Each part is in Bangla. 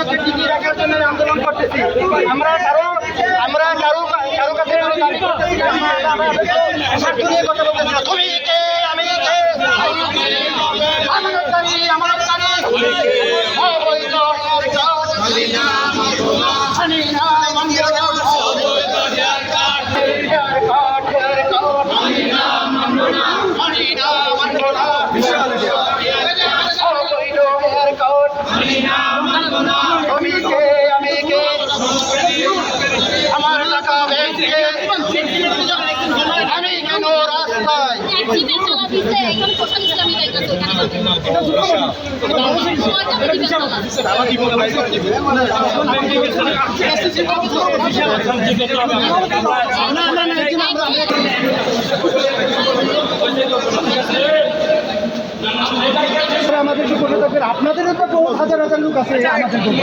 রাজত্বকে টিকিয়ে রাখার জন্য আন্দোলন করতেছি। আমরা কারো কাছে কোনো দাবি করতেছি না, আমরা স্বার্থ নিয়ে কথা বলতেছি না। তুমি কে, আমি কে, আমানতকারী, অবৈধ আমার টাকা ব্যাংকে আমি কেন রাস্তায় আমাদেরকে বলে থাকবেন, আপনাদেরও তো বহু হাজার হাজার লোক আছে, আমাদের জন্য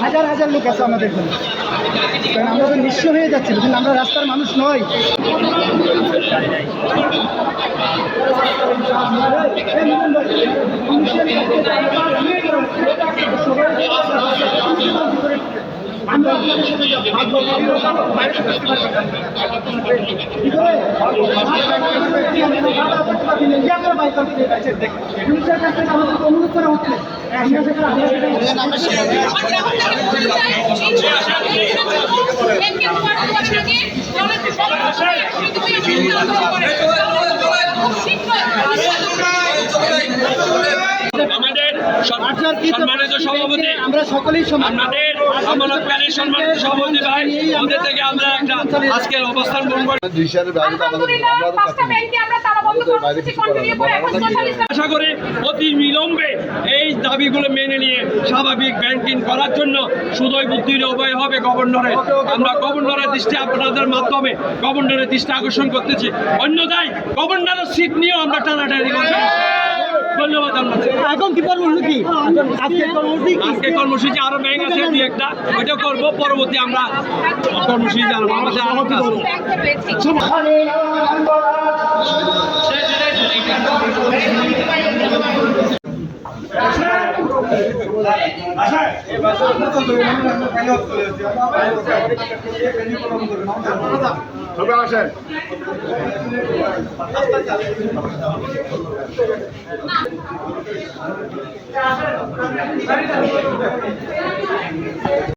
হাজার হাজার লোক আছে আমাদের জন্য, কারণ আমরা তো নিঃস্ব হয়ে যাচ্ছি, কিন্তু আমরা রাস্তার মানুষ নই। আমরা আপনাদের সাথে অনুরোধ করা হচ্ছে। আমাদের সম্মানিত সভাপতি, আমরা সকলেই আমাদের আমানতকারী সম্মানিত সভাপতি ভাই, ওদের থেকে আমরা একটা আজকের অবস্থান গ্রহণ করি। আশা করি অতি বিলম্বে এই দাবিগুলো মেনে নিয়ে স্বাভাবিক ব্যাংকিং করার জন্য সুদয় বুদ্ধির উপায় হবে গভর্নরের। আমরা গভর্নরের দৃষ্টি আপনাদের মাধ্যমে গভর্নরের দৃষ্টি আকর্ষণ করতেছি। অন্যথায় গভর্নরের সিট নিয়েও আমরা টানাটানি করছি। ধন্যবাদ। এখন কি কর্মসূচি? আজকে কর্মসূচি আরো ব্যাংক আছে দুই একটা, ওইটা করবো। পরবর্তী আমরা কর্মসূচি জানাবো। আমাদের আসেন